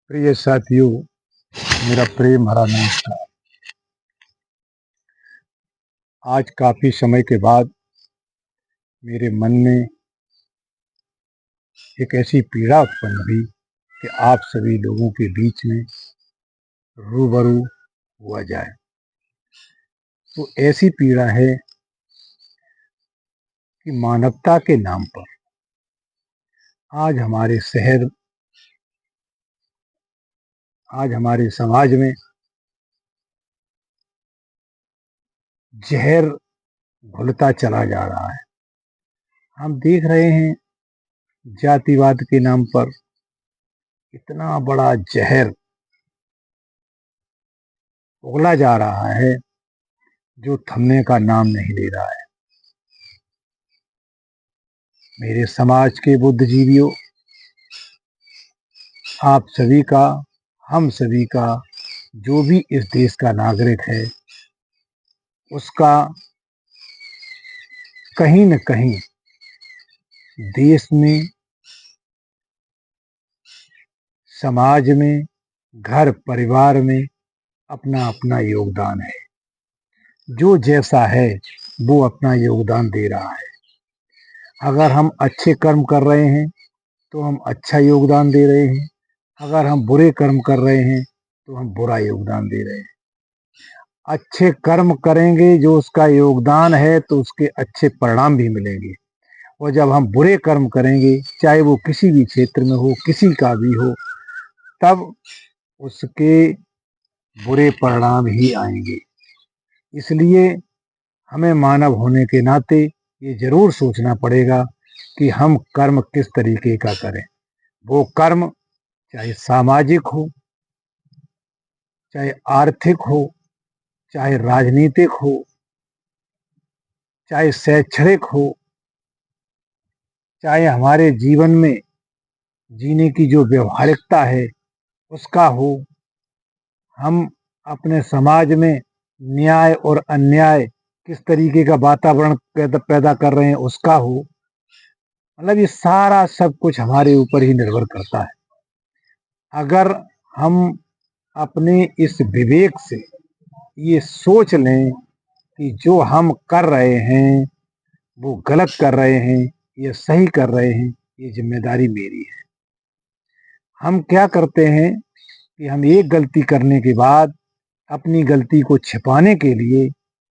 प्रिय साथियों, मेरा प्रेम भरा नमस्कार। आज काफी समय के बाद मेरे मन में एक ऐसी पीड़ा उत्पन्न हुई कि आप सभी लोगों के बीच में रूबरू हुआ जाए। तो ऐसी पीड़ा है कि मानवता के नाम पर आज हमारे शहर, आज हमारे समाज में जहर घुलता चला जा रहा है। हम देख रहे हैं जातिवाद के नाम पर इतना बड़ा जहर उगला जा रहा है जो थमने का नाम नहीं ले रहा है। मेरे समाज के बुद्धिजीवियों, आप सभी का, हम सभी का, जो भी इस देश का नागरिक है, उसका कहीं न कहीं देश में, समाज में, घर परिवार में अपना अपना योगदान है। जो जैसा है वो अपना योगदान दे रहा है। अगर हम अच्छे कर्म कर रहे हैं तो हम अच्छा योगदान दे रहे हैं। अगर हम बुरे कर्म कर रहे हैं तो हम बुरा योगदान दे रहे हैं। अच्छे कर्म करेंगे, जो उसका योगदान है, तो उसके अच्छे परिणाम भी मिलेंगे। और जब हम बुरे कर्म करेंगे, चाहे वो किसी भी क्षेत्र में हो, किसी का भी हो, तब उसके बुरे परिणाम ही आएंगे। इसलिए हमें मानव होने के नाते ये जरूर सोचना पड़ेगा कि हम कर्म किस तरीके का करें। वो कर्म चाहे सामाजिक हो, चाहे आर्थिक हो, चाहे राजनीतिक हो, चाहे शैक्षणिक हो, चाहे हमारे जीवन में जीने की जो व्यवहारिकता है उसका हो, हम अपने समाज में न्याय और अन्याय किस तरीके का वातावरण पैदा कर रहे हैं उसका हो। मतलब ये सारा सब कुछ हमारे ऊपर ही निर्भर करता है। अगर हम अपने इस विवेक से ये सोच लें कि जो हम कर रहे हैं वो गलत कर रहे हैं, ये सही कर रहे हैं, ये जिम्मेदारी मेरी है। हम क्या करते हैं कि हम एक गलती करने के बाद अपनी गलती को छिपाने के लिए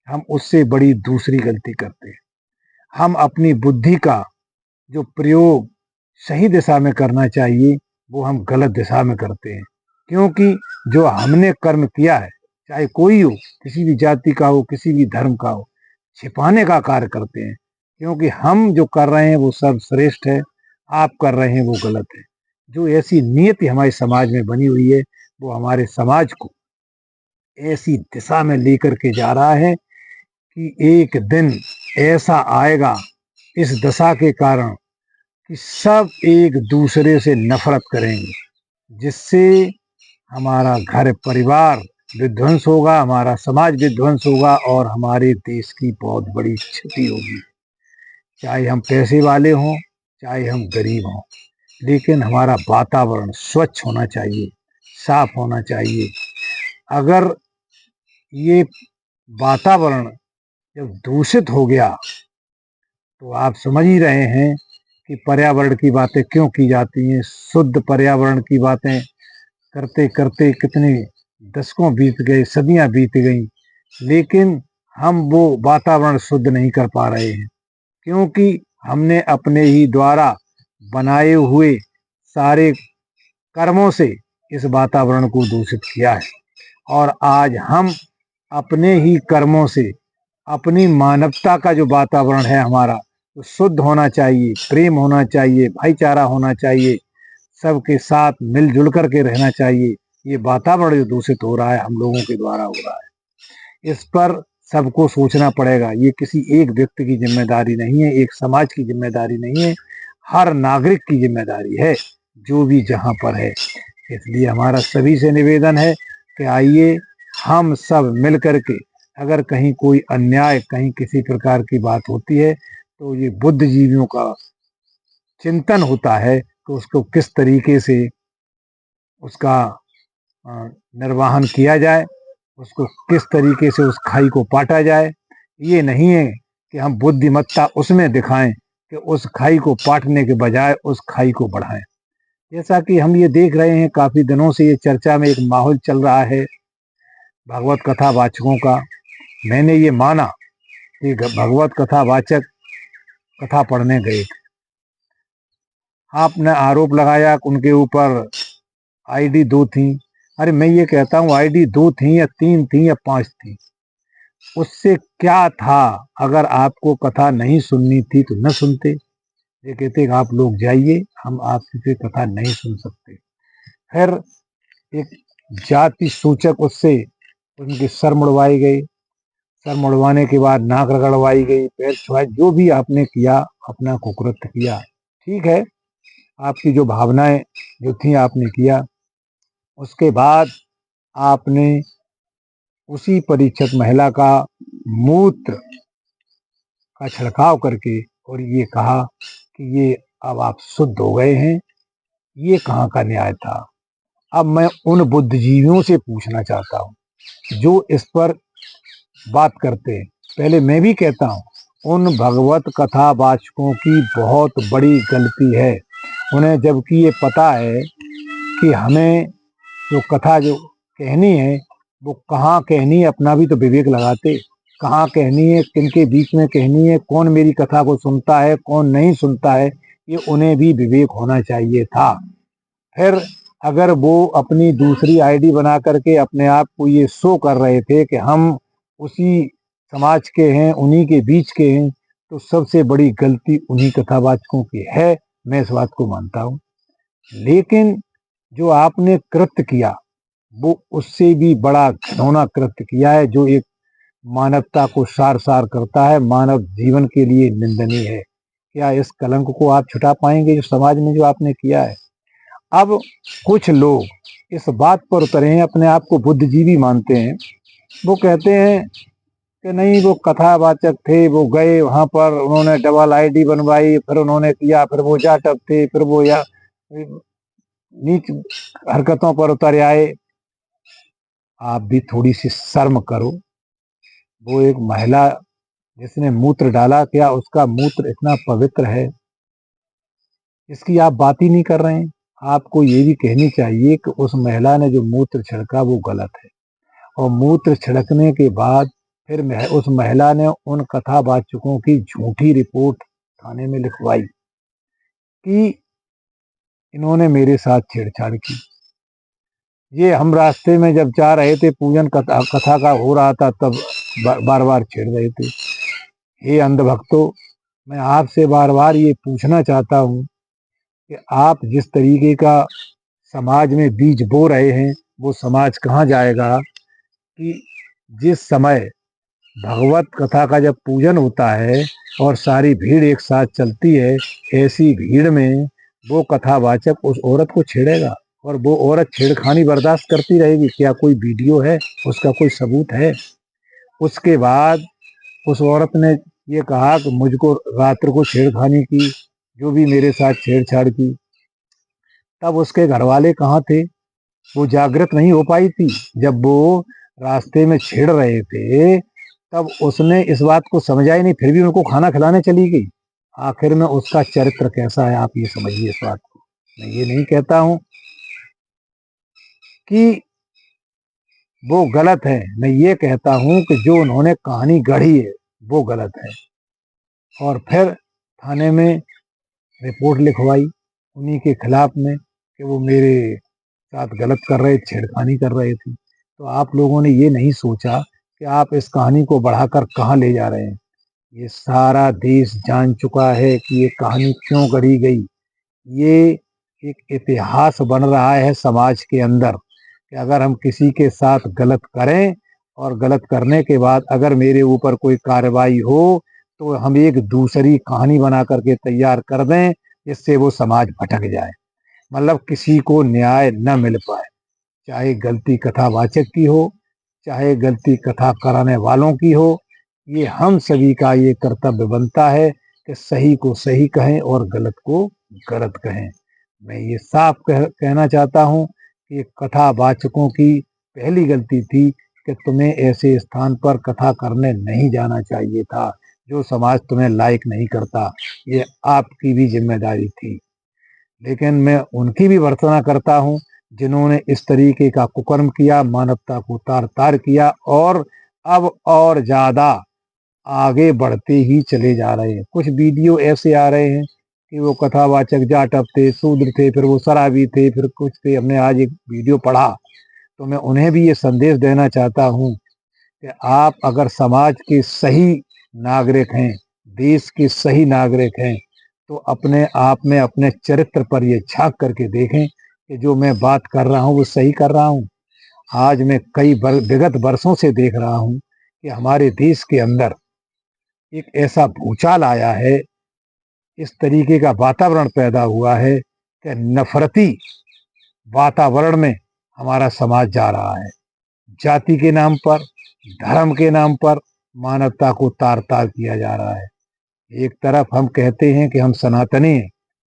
हम उससे बड़ी दूसरी गलती करते हैं। हम अपनी बुद्धि का जो प्रयोग सही दिशा में करना चाहिए वो हम गलत दिशा में करते हैं। क्योंकि जो हमने कर्म किया है, चाहे कोई हो, किसी भी जाति का हो, किसी भी धर्म का हो, छिपाने का कार्य करते हैं। क्योंकि हम जो कर रहे हैं वो सर्वश्रेष्ठ है, आप कर रहे हैं वो गलत है। जो ऐसी नियति हमारे समाज में बनी हुई है वो हमारे समाज को ऐसी दिशा में लेकर के जा रहा है कि एक दिन ऐसा आएगा इस दशा के कारण कि सब एक दूसरे से नफरत करेंगे, जिससे हमारा घर परिवार विध्वंस होगा, हमारा समाज विध्वंस होगा और हमारे देश की बहुत बड़ी क्षति होगी। चाहे हम पैसे वाले हों, चाहे हम गरीब हों, लेकिन हमारा वातावरण स्वच्छ होना चाहिए, साफ होना चाहिए। अगर ये वातावरण जब दूषित हो गया तो आप समझ ही रहे हैं कि पर्यावरण की बातें क्यों की जाती हैं। शुद्ध पर्यावरण की बातें करते करते कितने दशकों बीत गए, सदियां बीत गई, लेकिन हम वो वातावरण शुद्ध नहीं कर पा रहे हैं। क्योंकि हमने अपने ही द्वारा बनाए हुए सारे कर्मों से इस वातावरण को दूषित किया है। और आज हम अपने ही कर्मों से अपनी मानवता का जो वातावरण है हमारा, तो शुद्ध होना चाहिए, प्रेम होना चाहिए, भाईचारा होना चाहिए, सबके साथ मिलजुल करके रहना चाहिए। ये वातावरण जो दूषित हो रहा है हम लोगों के द्वारा हो रहा है, इस पर सबको सोचना पड़ेगा। ये किसी एक व्यक्ति की जिम्मेदारी नहीं है, एक समाज की जिम्मेदारी नहीं है, हर नागरिक की जिम्मेदारी है, जो भी जहाँ पर है। इसलिए हमारा सभी से निवेदन है कि आइए हम सब मिल करके, अगर कहीं कोई अन्याय, कहीं किसी प्रकार की बात होती है, तो ये बुद्धिजीवियों का चिंतन होता है कि उसको किस तरीके से उसका निर्वहन किया जाए, उसको किस तरीके से उस खाई को पाटा जाए। ये नहीं है कि हम बुद्धिमत्ता उसमें दिखाएं कि उस खाई को पाटने के बजाय उस खाई को बढ़ाएं। जैसा कि हम ये देख रहे हैं, काफी दिनों से ये चर्चा में एक माहौल चल रहा है भगवत कथा वाचकों का। मैंने ये माना कि भगवत कथा वाचक कथा पढ़ने गए थे। आपने आरोप लगाया कि उनके ऊपर आईडी 2 थी। अरे मैं ये कहता हूँ, आईडी 2 थी या 3 थी या 5 थी, उससे क्या था। अगर आपको कथा नहीं सुननी थी तो न सुनते। ये कहते कि आप लोग जाइए, हम आपसे कथा नहीं सुन सकते। फिर एक जाति सूचक उससे उनके सर मुड़वाए गए। सर मुड़वाने के बाद नाक रगड़वाई गई, पैर छुआए, जो भी आपने किया, अपना कुकृत्य किया, ठीक है। आपकी जो भावनाएं जो थी आपने किया। उसके बाद आपने उसी परीक्षित महिला का मूत्र का छिड़काव करके और ये कहा कि ये अब आप शुद्ध हो गए हैं। ये कहाँ का न्याय था। अब मैं उन बुद्धिजीवियों से पूछना चाहता हूँ जो इस पर बात करते हैं। पहले मैं भी कहता हूँ, उन भगवत कथा वाचकों की बहुत बड़ी गलती है। उन्हें जबकि ये पता है कि हमें जो कथा जो कहनी है वो कहाँ कहनी है, अपना भी तो विवेक लगाते। कहाँ कहनी है, किनके बीच में कहनी है, कौन मेरी कथा को सुनता है, कौन नहीं सुनता है, ये उन्हें भी विवेक होना चाहिए था। फिर अगर वो अपनी दूसरी आईडी बना करके अपने आप को ये शो कर रहे थे कि हम उसी समाज के हैं, उन्हीं के बीच के हैं, तो सबसे बड़ी गलती उन्हीं कथावाचकों की है। मैं इस बात को मानता हूँ। लेकिन जो आपने कृत्य किया वो उससे भी बड़ा घिनौना कृत्य किया है, जो एक मानवता को सार सार करता है, मानव जीवन के लिए निंदनीय है। क्या इस कलंक को आप छुटा पाएंगे जो समाज में जो आपने किया है। अब कुछ लोग इस बात पर उतरे हैं, अपने आप को बुद्धिजीवी मानते हैं। वो कहते हैं कि नहीं, वो कथावाचक थे, वो गए वहां पर, उन्होंने डबल आईडी बनवाई, फिर उन्होंने किया, फिर वो जाटक थे, फिर वो या नीच हरकतों पर उतर आए। आप भी थोड़ी सी शर्म करो। वो एक महिला जिसने मूत्र डाला, क्या उसका मूत्र इतना पवित्र है? इसकी आप बात ही नहीं कर रहे हैं। आपको ये भी कहनी चाहिए कि उस महिला ने जो मूत्र छिड़का वो गलत है। और मूत्र छिड़कने के बाद फिर उस महिला ने उन कथावाचकों की झूठी रिपोर्ट थाने में लिखवाई कि इन्होंने मेरे साथ छेड़छाड़ की। ये हम रास्ते में जब जा रहे थे, पूजन कथा का हो रहा था, तब बार बार छेड़ रहे थे। हे अंधभक्तों, मैं आपसे बार बार ये पूछना चाहता हूँ कि आप जिस तरीके का समाज में बीज बो रहे हैं, वो समाज कहाँ जाएगा। कि जिस समय भगवत कथा का जब पूजन होता है और सारी भीड़ एक साथ चलती है, ऐसी भीड़ में वो कथावाचक उस औरत को छेड़ेगा और वो औरत छेड़खानी बर्दाश्त करती रहेगी। क्या कोई वीडियो है, उसका कोई सबूत है? उसके बाद उस औरत ने ये कहा कि मुझको रात्र को छेड़खानी की, जो भी मेरे साथ छेड़छाड़ की। तब उसके घर वाले कहाँ थे? वो जागृत नहीं हो पाई थी। जब वो रास्ते में छेड़ रहे थे तब उसने इस बात को समझा ही नहीं, फिर भी उनको खाना खिलाने चली गई। आखिर में उसका चरित्र कैसा है, आप ये समझिए इस बात को। मैं ये नहीं कहता हूं कि वो गलत है, मैं ये कहता हूं कि जो उन्होंने कहानी गढ़ी है वो गलत है। और फिर थाने में रिपोर्ट लिखवाई उन्हीं के खिलाफ में कि वो मेरे साथ गलत कर रहे, छेड़खानी कर रहे थे। तो आप लोगों ने ये नहीं सोचा कि आप इस कहानी को बढ़ाकर कहाँ ले जा रहे हैं। ये सारा देश जान चुका है कि ये कहानी क्यों गढ़ी गई। ये एक इतिहास बन रहा है समाज के अंदर कि अगर हम किसी के साथ गलत करें और गलत करने के बाद अगर मेरे ऊपर कोई कार्रवाई हो तो हम एक दूसरी कहानी बना करके तैयार कर दें, जिससे वो समाज भटक जाए, मतलब किसी को न्याय न मिल पाए। चाहे गलती कथावाचक की हो, चाहे गलती कथा कराने वालों की हो, ये हम सभी का ये कर्तव्य बनता है कि सही को सही कहें और गलत को गलत कहें। मैं ये साफ कहना चाहता हूँ कि कथावाचकों की पहली गलती थी कि तुम्हें ऐसे स्थान पर कथा करने नहीं जाना चाहिए था, जो समाज तुम्हें लायक नहीं करता। ये आपकी भी जिम्मेदारी थी। लेकिन मैं उनकी भी भर्त्सना करता हूँ जिन्होंने इस तरीके का कुकर्म किया, मानवता को तार तार किया और अब और ज्यादा आगे बढ़ते ही चले जा रहे हैं। कुछ वीडियो ऐसे आ रहे हैं कि वो कथावाचक जाटव थे, शूद्र थे, फिर वो शराबी थे, फिर कुछ थे। हमने आज एक वीडियो पढ़ा, तो मैं उन्हें भी ये संदेश देना चाहता हूँ कि आप अगर समाज के सही नागरिक हैं, देश के सही नागरिक हैं, तो अपने आप में, अपने चरित्र पर ये झांक करके देखें कि जो मैं बात कर रहा हूँ वो सही कर रहा हूँ। आज मैं कई विगत वर्षों से देख रहा हूँ कि हमारे देश के अंदर एक ऐसा भूचाल आया है, इस तरीके का वातावरण पैदा हुआ है कि नफरती वातावरण में हमारा समाज जा रहा है। जाति के नाम पर, धर्म के नाम पर मानवता को तार तार किया जा रहा है। एक तरफ हम कहते हैं कि हम सनातनी हैं,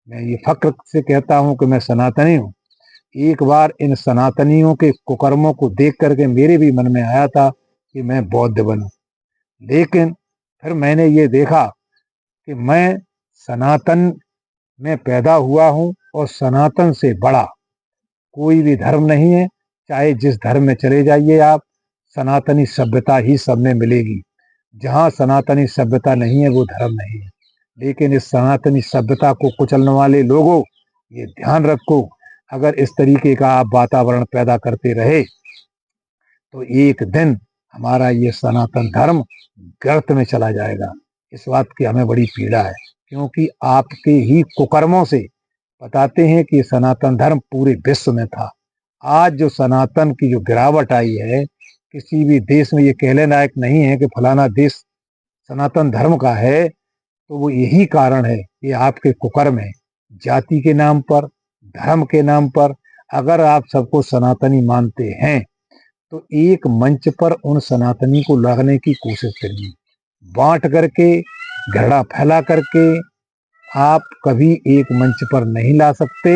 मैं ये फक्र से कहता हूं कि मैं सनातनी हूं। एक बार इन सनातनियों के कुकर्मों को देख करके मेरे भी मन में आया था कि मैं बौद्ध बनूं, लेकिन फिर मैंने ये देखा कि मैं सनातन में पैदा हुआ हूं और सनातन से बड़ा कोई भी धर्म नहीं है। चाहे जिस धर्म में चले जाइए आप, सनातनी सभ्यता ही सब में मिलेगी। जहाँ सनातनी सभ्यता नहीं है वो धर्म नहीं है। लेकिन इस सनातनी सभ्यता को कुचलने वाले लोगों, ये ध्यान रखो, अगर इस तरीके का आप वातावरण पैदा करते रहे तो एक दिन हमारा ये सनातन धर्म गर्त में चला जाएगा। इस बात की हमें बड़ी पीड़ा है, क्योंकि आपके ही कुकर्मों से बताते हैं कि सनातन धर्म पूरे विश्व में था। आज जो सनातन की जो गिरावट आई है, किसी भी देश में ये कहने लायक नहीं है कि फलाना देश सनातन धर्म का है, तो वो यही कारण है कि आपके कुकर्म है। जाति के नाम पर, धर्म के नाम पर अगर आप सबको सनातनी मानते हैं तो एक मंच पर उन सनातनी को लाने की कोशिश करिए। बांट करके, घृणा फैला करके आप कभी एक मंच पर नहीं ला सकते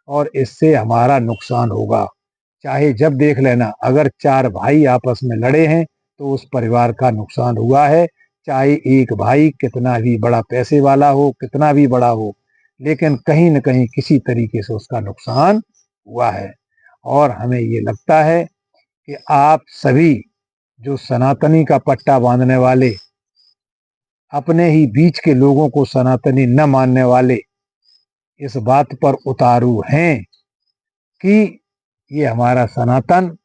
और इससे हमारा नुकसान होगा। चाहे जब देख लेना, अगर चार भाई आपस में लड़े हैं तो उस परिवार का नुकसान हुआ है। चाहे एक भाई कितना भी बड़ा पैसे वाला हो, कितना भी बड़ा हो, लेकिन कहीं न कहीं किसी तरीके से उसका नुकसान हुआ है। और हमें ये लगता है कि आप सभी जो सनातनी का पट्टा बांधने वाले, अपने ही बीच के लोगों को सनातनी न मानने वाले, इस बात पर उतारू हैं कि ये हमारा सनातन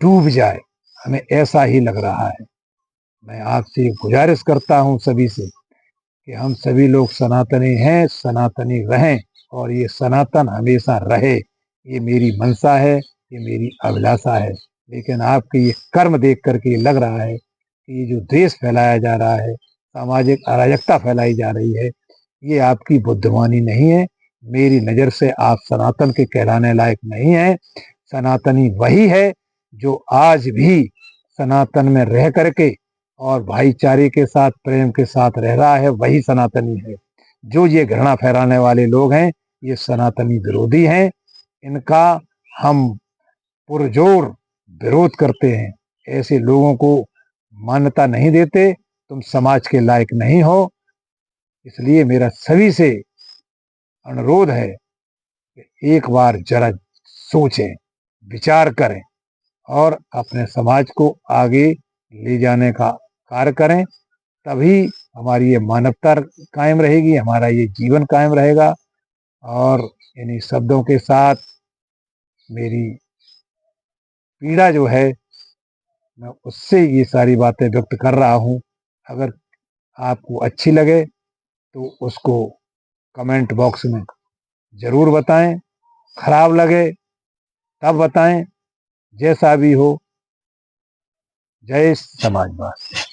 डूब जाए। हमें ऐसा ही लग रहा है। मैं आपसे गुजारिश करता हूं सभी से कि हम सभी लोग सनातनी हैं, सनातनी रहें और ये सनातन हमेशा रहे। ये मेरी मनसा है, ये मेरी अभिलाषा है। लेकिन आपके ये कर्म देख करके लग रहा है कि ये जो द्वेष फैलाया जा रहा है, सामाजिक अराजकता फैलाई जा रही है, ये आपकी बुद्धिमानी नहीं है। मेरी नज़र से आप सनातन के कहलाने लायक नहीं है। सनातनी वही है जो आज भी सनातन में रह करके और भाईचारे के साथ, प्रेम के साथ रह रहा है, वही सनातनी है। जो ये घृणा फैलाने वाले लोग हैं, ये सनातनी विरोधी हैं। इनका हम पुरजोर विरोध करते हैं। ऐसे लोगों को मान्यता नहीं देते। तुम समाज के लायक नहीं हो। इसलिए मेरा सभी से अनुरोध है कि एक बार जरा सोचें, विचार करें और अपने समाज को आगे ले जाने का कार्य करें। तभी हमारी ये मानवता कायम रहेगी, हमारा ये जीवन कायम रहेगा। और इन्हीं शब्दों के साथ मेरी पीड़ा जो है, मैं उससे ये सारी बातें व्यक्त कर रहा हूँ। अगर आपको अच्छी लगे तो उसको कमेंट बॉक्स में ज़रूर बताएं, खराब लगे तब बताएं। जैसा भी हो, जय समाजवाद।